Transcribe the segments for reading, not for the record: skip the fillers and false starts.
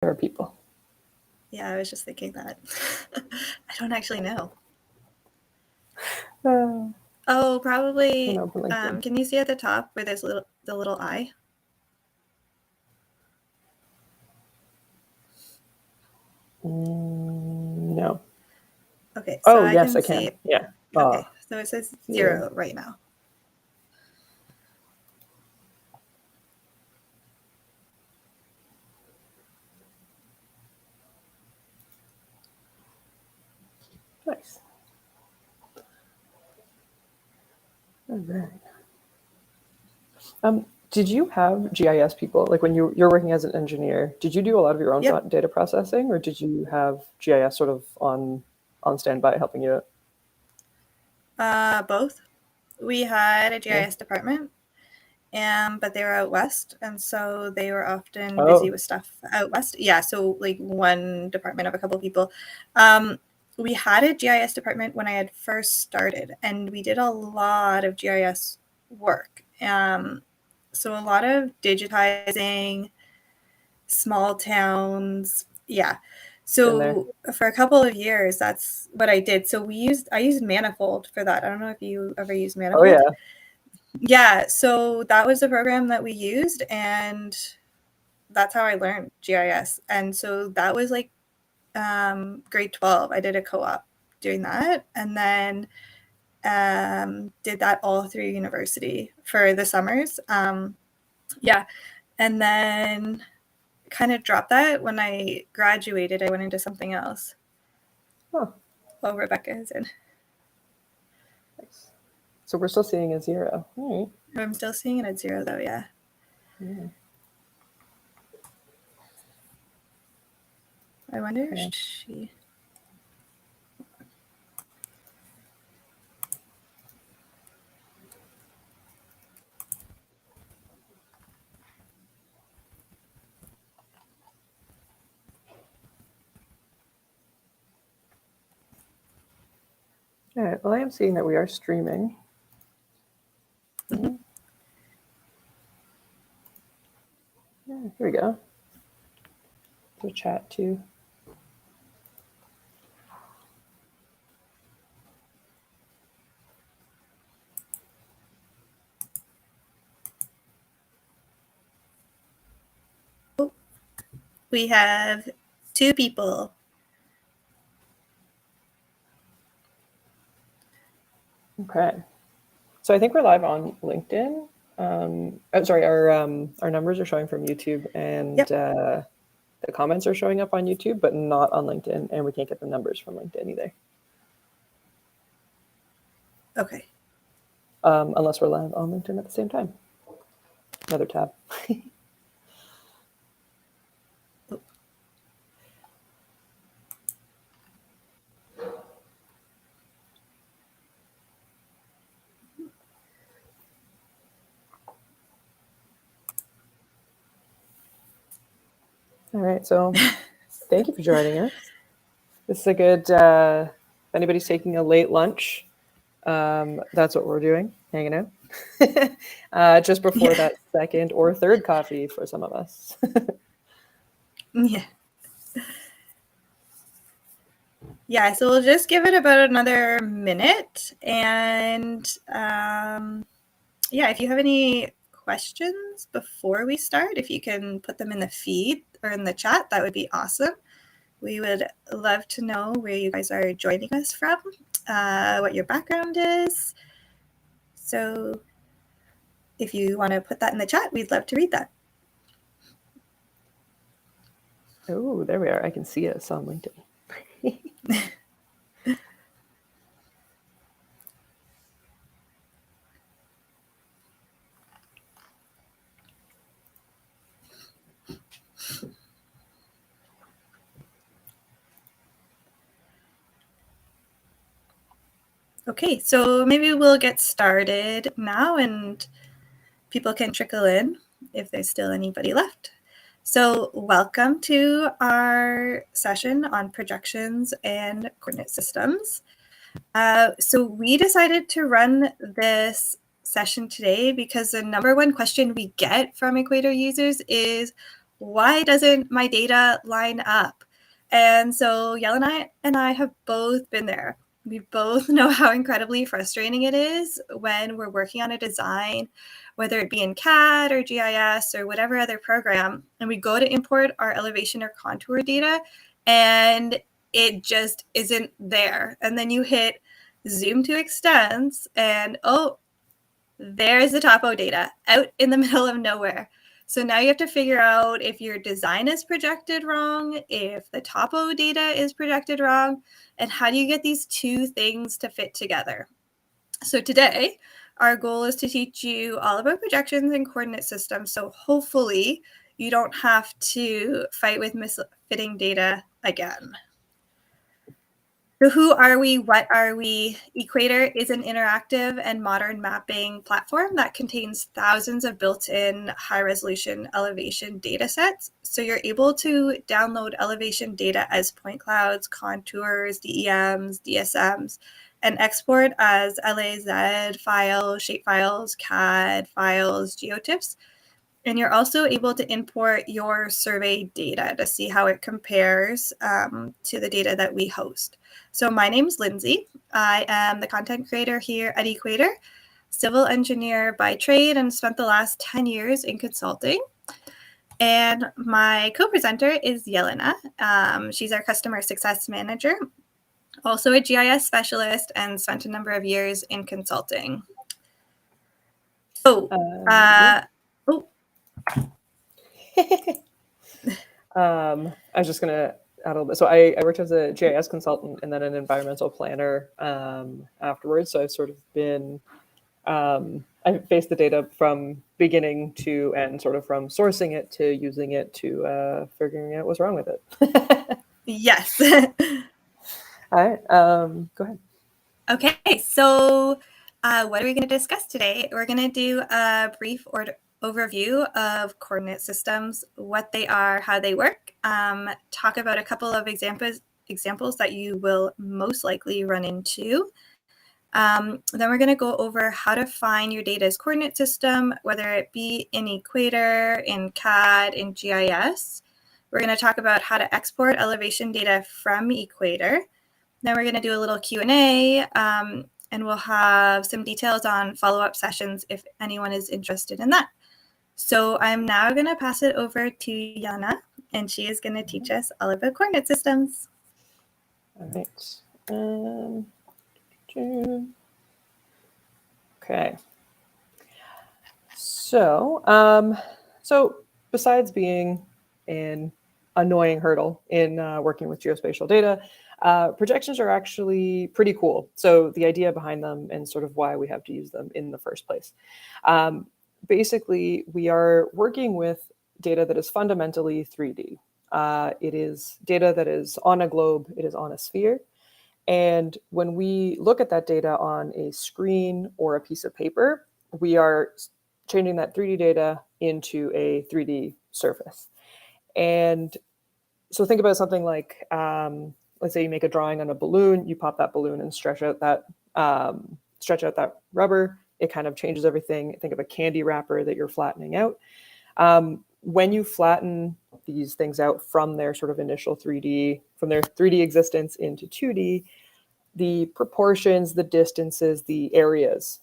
There are people. Yeah, I was just thinking that. I don't actually know. Oh, probably. Can you see at the top where there's the little eye? No. Okay. So yes, I can. can. Yeah. Okay. So it says 0 right now. Nice. All right. Did you have GIS people, like when you're working as an engineer, did you do a lot of your own data processing, or did you have GIS sort of on standby helping you out? Both. We had a GIS department, but they were out west, and so they were often busy with stuff out west. Yeah, so like one department of a couple of people. We had a GIS department when I had first started, and we did a lot of GIS work. So a lot of digitizing small towns. Yeah. So for a couple of years, that's what I did. So I used Manifold for that. I don't know if you ever used Manifold. Oh, yeah. Yeah. So that was the program that we used, and that's how I learned GIS. And so that was like grade 12. I did a co-op doing that, and then did that all through university for the summers. Yeah. And then kind of dropped that when I graduated. I went into something else. Oh, Rebecca is in. Nice. So we're still seeing a 0. All right. I'm still seeing it at 0 though. Yeah. I wonder if she. All right. Well, I am seeing that we are streaming. Yeah, here we go. The chat too. We have 2 people. Okay. So I think we're live on LinkedIn. Sorry, our numbers are showing from YouTube, and the comments are showing up on YouTube, but not on LinkedIn, and we can't get the numbers from LinkedIn either. Okay. Unless we're live on LinkedIn at the same time. Another tab. All right, so thank you for joining us. This is a good, if anybody's taking a late lunch, that's what we're doing, hanging out. Just before that second or third coffee for some of us. Yeah. Yeah, so we'll just give it about another minute. And if you have any questions before we start, if you can put them in the feed or in the chat, that would be awesome. We would love to know where you guys are joining us from, what your background is. So if you want to put that in the chat, we'd love to read that. Oh, there we are. I can see us on LinkedIn. Okay, so maybe we'll get started now and people can trickle in if there's still anybody left. So welcome to our session on projections and coordinate systems. So we decided to run this session today because the number one question we get from Equator users is, why doesn't my data line up? And so Yelena and I have both been there. We both know how incredibly frustrating it is when we're working on a design, whether it be in CAD or GIS or whatever other program, and we go to import our elevation or contour data, and it just isn't there. And then you hit zoom to extents, and oh, there's the topo data out in the middle of nowhere. So now you have to figure out if your design is projected wrong, if the topo data is projected wrong, and how do you get these two things to fit together? So today, our goal is to teach you all about projections and coordinate systems. So hopefully you don't have to fight with misfitting data again. So who are we? What are we? Equator is an interactive and modern mapping platform that contains thousands of built-in high-resolution elevation data sets. So you're able to download elevation data as point clouds, contours, DEMs, DSMs, and export as LAZ files, shape files, CAD files, geotiffs. And you're also able to import your survey data to see how it compares to the data that we host. So my name's Lindsay. I am the content creator here at Equator, civil engineer by trade, and spent the last 10 years in consulting. And my co-presenter is Yelena. She's our customer success manager, also a GIS specialist, and spent a number of years in consulting. So, I was just going to add a little bit. So I worked as a GIS consultant and then an environmental planner afterwards. So I've sort of been, I faced the data from beginning to end, sort of from sourcing it to using it to figuring out what's wrong with it. Yes. All right, go ahead. Okay, so what are we going to discuss today? We're going to do a brief overview of coordinate systems, what they are, how they work, talk about a couple of examples that you will most likely run into. Then we're going to go over how to find your data's coordinate system, whether it be in Equator, in CAD, in GIS. We're going to talk about how to export elevation data from Equator. Then we're going to do a little Q&A, and we'll have some details on follow-up sessions if anyone is interested in that. So I'm now going to pass it over to Yana, and she is going to teach us all about coordinate systems. All right. Okay. So, so besides being an annoying hurdle in working with geospatial data, projections are actually pretty cool. So the idea behind them and sort of why we have to use them in the first place. Basically, we are working with data that is fundamentally 3D. It is data that is on a globe, it is on a sphere. And when we look at that data on a screen or a piece of paper, we are changing that 3D data into a 3D surface. And so think about something like, let's say you make a drawing on a balloon, you pop that balloon and stretch out that rubber. It kind of changes everything. Think of a candy wrapper that you're flattening out. When you flatten these things out from their sort of initial 3D, from their 3D existence into 2D, the proportions, the distances, the areas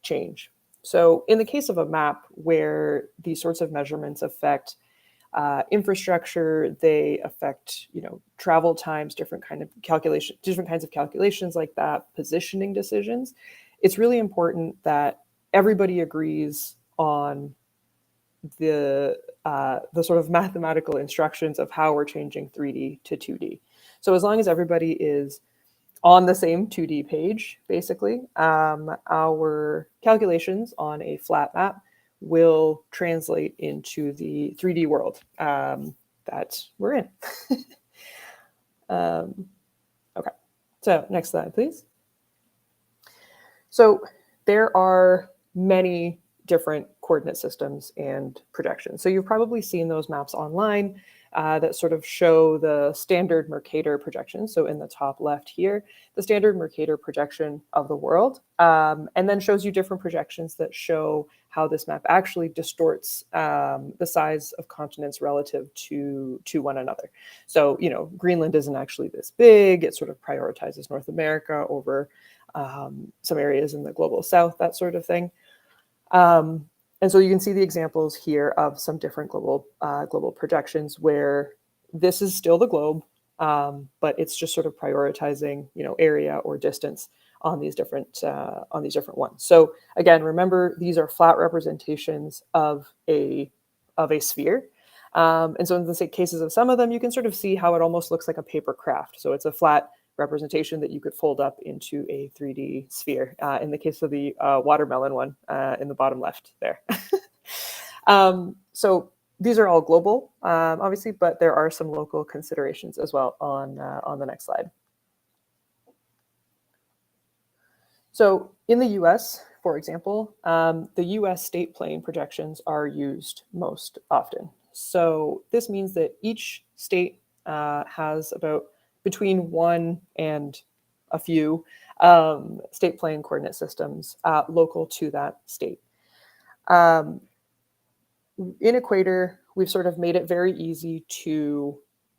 change. So in the case of a map where these sorts of measurements affect infrastructure, they affect, travel times, different kinds of calculations like that, positioning decisions. It's really important that everybody agrees on the sort of mathematical instructions of how we're changing 3D to 2D. So as long as everybody is on the same 2D page, basically, our calculations on a flat map will translate into the 3D world that we're in. Okay, so next slide, please. So there are many different coordinate systems and projections. So you've probably seen those maps online that sort of show the standard Mercator projection. So in the top left here, the standard Mercator projection of the world, and then shows you different projections that show how this map actually distorts the size of continents relative to one another. So, you know, Greenland isn't actually this big. It sort of prioritizes North America over some areas in the global south, that sort of thing. And so you can see the examples here of some different global projections where this is still the globe, but it's just sort of prioritizing, you know, area or distance on these different ones. So again, remember, these are flat representations of a sphere. And so in the cases of some of them, you can sort of see how it almost looks like a paper craft. So it's a flat representation that you could fold up into a 3D sphere. In the case of the watermelon one in the bottom left there. So these are all global, obviously, but there are some local considerations as well on the next slide. So in the US, for example, the US state plane projections are used most often. So this means that each state has about between one and a few state plane coordinate systems local to that state. In Equator, we've sort of made it very easy to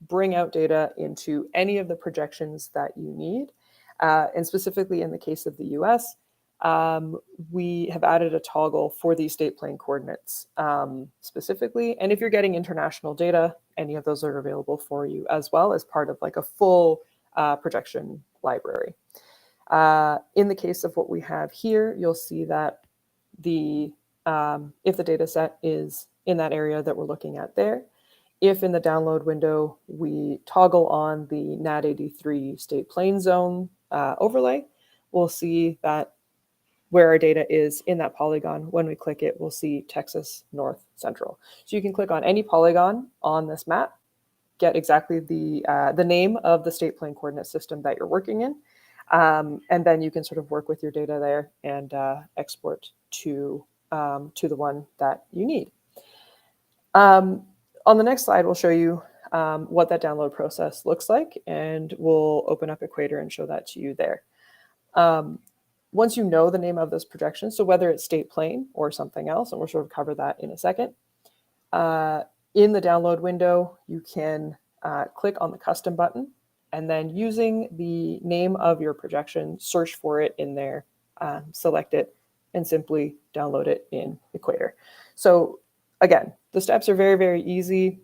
bring out data into any of the projections that you need. And specifically in the case of the US, we have added a toggle for these state plane coordinates specifically. And if you're getting international data, any of those are available for you as well as part of like a full projection library. In the case of what we have here, you'll see that if the data set is in that area that we're looking at there, if in the download window we toggle on the NAD83 state plane zone overlay, we'll see that where our data is in that polygon. When we click it, we'll see Texas North Central. So you can click on any polygon on this map, get exactly the name of the state plane coordinate system that you're working in, and then you can sort of work with your data there and export to the one that you need. On the next slide, we'll show you what that download process looks like, and we'll open up Equator and show that to you there. Once you know the name of this projection, so whether it's state plane or something else, and we'll sort of cover that in a second, in the download window, you can click on the custom button, and then using the name of your projection, search for it in there, select it, and simply download it in Equator. So again, the steps are very, very easy.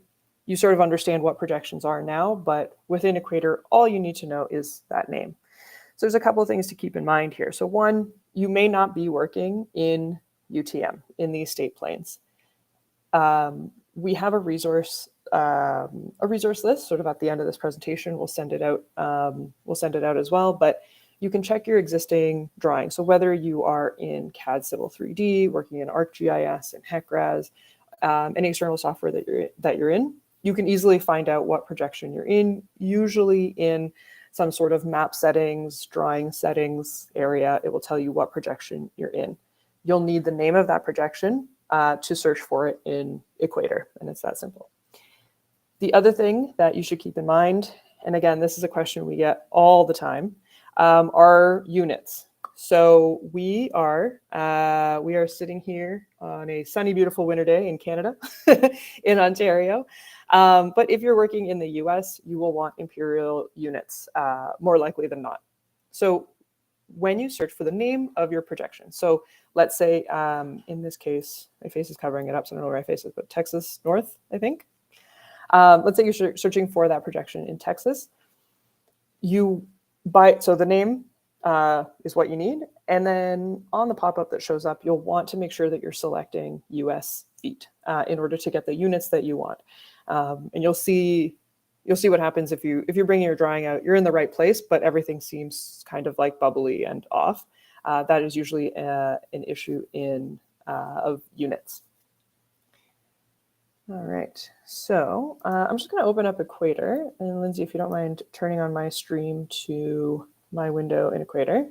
You sort of understand what projections are now, but within Equator, all you need to know is that name. So there's a couple of things to keep in mind here. So one, you may not be working in UTM, in these state planes. We have a resource list sort of at the end of this presentation. We'll send it out. As well, but you can check your existing drawing. So whether you are in CAD Civil 3D, working in ArcGIS and HEC-RAS, any external software that you're in, you can easily find out what projection you're in, usually in some sort of map settings, drawing settings area. It will tell you what projection you're in. You'll need the name of that projection to search for it in Equator, and it's that simple. The other thing that you should keep in mind, and again, this is a question we get all the time, are units. So we are sitting here on a sunny, beautiful winter day in Canada, in Ontario. But if you're working in the US, you will want imperial units, more likely than not. So when you search for the name of your projection, so let's say in this case, my face is covering it up, so I don't know where my face is, but Texas North, I think. Let's say you're searching for that projection in Texas. So the name is what you need. And then on the pop-up that shows up, you'll want to make sure that you're selecting US feet in order to get the units that you want. And you'll see what happens if you're bringing your drawing out. You're in the right place, but everything seems kind of like bubbly and off. That is usually an issue of units. All right, so I'm just going to open up Equator, and Lindsay, if you don't mind turning on my stream to my window in Equator,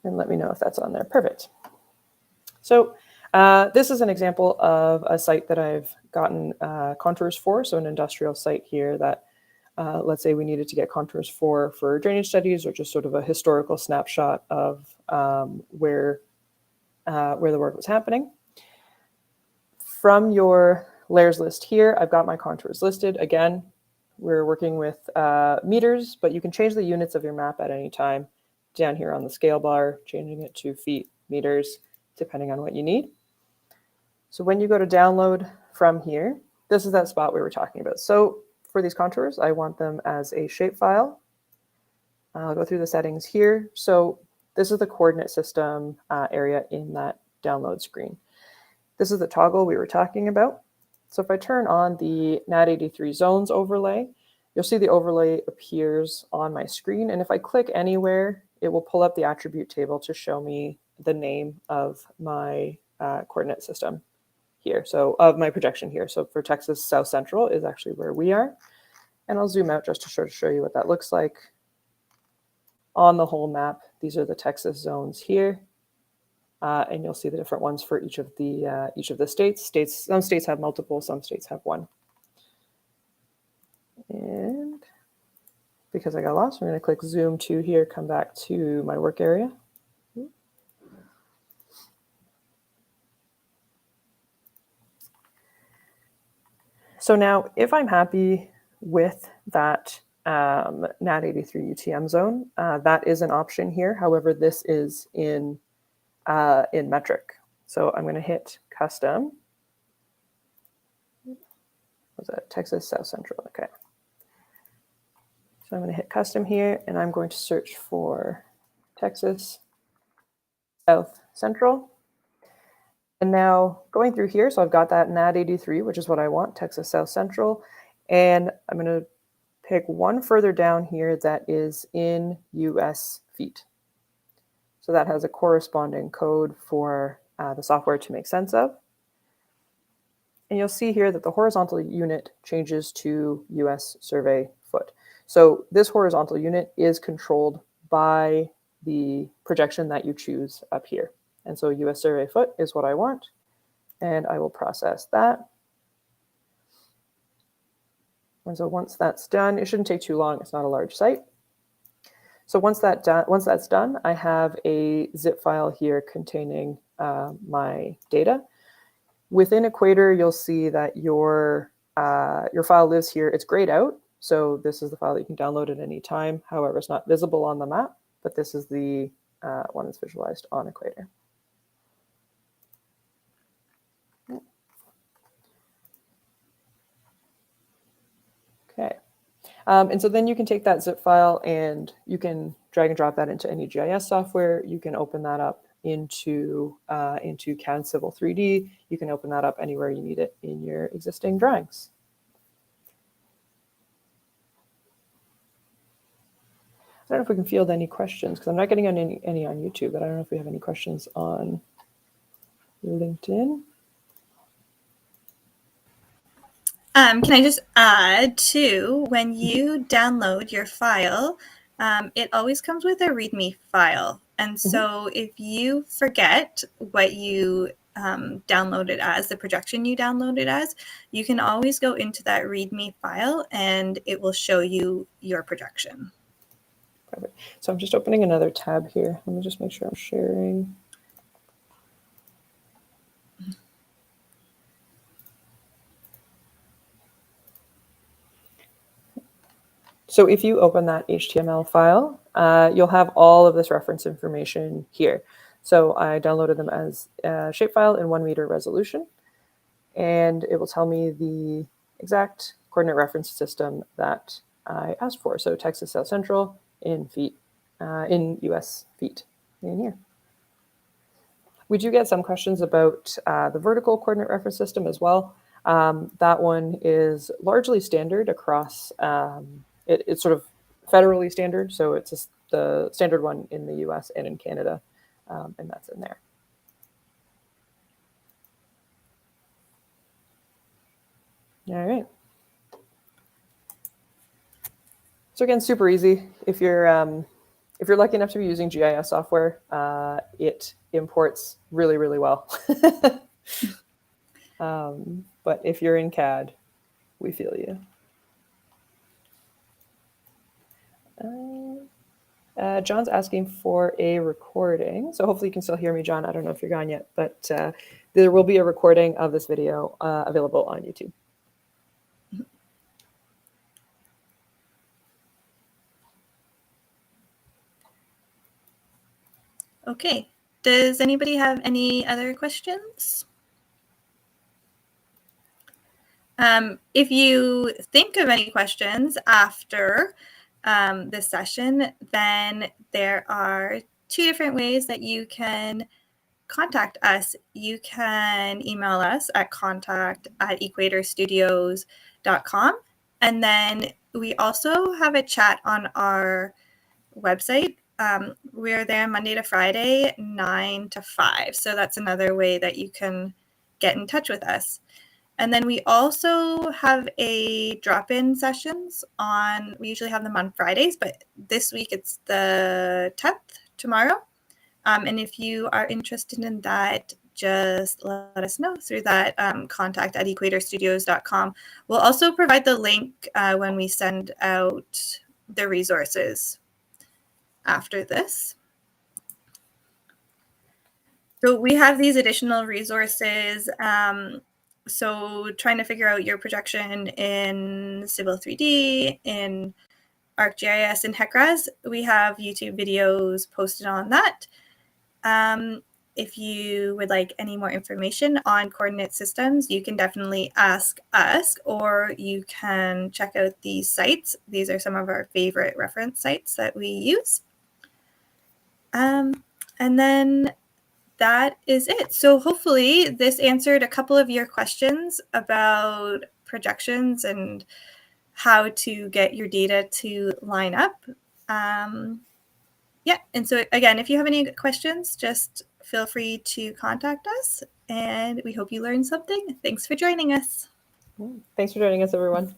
and let me know if that's on there. Perfect. So this is an example of a site that I've gotten contours for, so an industrial site here that, let's say we needed to get contours for drainage studies or just sort of a historical snapshot of where the work was happening. From your layers list here, I've got my contours listed. Again, we're working with meters, but you can change the units of your map at any time. Down here on the scale bar, changing it to feet, meters, depending on what you need. So when you go to download from here, this is that spot we were talking about. So for these contours, I want them as a shapefile. I'll go through the settings here. So this is the coordinate system area in that download screen. This is the toggle we were talking about. So if I turn on the NAT83 zones overlay, you'll see the overlay appears on my screen. And if I click anywhere, it will pull up the attribute table to show me the name of my coordinate system here. So of my projection here. So for Texas South Central is actually where we are. And I'll zoom out just to show you what that looks like. On the whole map, these are the Texas zones here. And you'll see the different ones for each of the states. Some states have multiple, some states have one. And because I got lost, I'm going to click zoom to here, come back to my work area. So now if I'm happy with that NAT83 UTM zone, that is an option here. However, this is in metric. So I'm going to hit custom. Was that Texas South Central? Okay. So I'm going to hit custom here, and I'm going to search for Texas South Central. And now going through here, so I've got that NAT83, which is what I want, Texas South Central. And I'm going to pick one further down here that is in US feet. So that has a corresponding code for the software to make sense of. And you'll see here that the horizontal unit changes to US survey foot. So this horizontal unit is controlled by the projection that you choose up here. And so US survey foot is what I want. And I will process that. And so once that's done, it shouldn't take too long. It's not a large site. So once that's done, I have a zip file here containing my data. Within Equator, you'll see that your file lives here. It's grayed out. So this is the file that you can download at any time. However, it's not visible on the map, but this is the one that's visualized on Equator. Okay. And so then you can take that zip file and you can drag and drop that into any GIS software. You can open that up into CAD Civil 3D. You can open that up anywhere you need it in your existing drawings. I don't know if we can field any questions because I'm not getting any on YouTube, but I don't know if we have any questions on LinkedIn. Can I just add too, when you download your file, it always comes with a README file. And so if you forget what you downloaded as, the projection you downloaded as, you can always go into that README file and it will show you your projection. Perfect. So I'm just opening another tab here. Let me just make sure I'm sharing. So if you open that HTML file, you'll have all of this reference information here. So I downloaded them as a shapefile in 1 meter resolution, and it will tell me the exact coordinate reference system that I asked for. So Texas South Central in feet, in US feet in here. We do get some questions about the vertical coordinate reference system as well. That one is largely standard across, it's sort of federally standard. So it's the standard one in the US and in Canada, and that's in there. All right. So again, super easy. If you're lucky enough to be using GIS software, it imports really, really well. But if you're in CAD, we feel you. John's asking for a recording. So hopefully you can still hear me, John. I don't know if you're gone yet, but there will be a recording of this video available on YouTube. Okay. Does anybody have any other questions? If you think of any questions after this session, then there are 2 different ways that you can contact us. You can email us at contact@equatorstudios.com. And then we also have a chat on our website. We're there Monday to Friday, 9 to 5. So that's another way that you can get in touch with us. And then we also have a drop-in sessions we usually have them on Fridays, but this week it's the 10th, tomorrow. And if you are interested in that, just let us know through that contact@equatorstudios.com. We'll also provide the link when we send out the resources after this. So we have these additional resources. So trying to figure out your projection in Civil 3D, in ArcGIS, and HEC-RAS, we have YouTube videos posted on that. If you would like any more information on coordinate systems, you can definitely ask us, or you can check out these sites. These are some of our favorite reference sites that we use. And then that is it. So hopefully this answered a couple of your questions about projections and how to get your data to line up. Yeah, and so again, if you have any questions, just feel free to contact us, and we hope you learned something. Thanks for joining us. Thanks for joining us, everyone.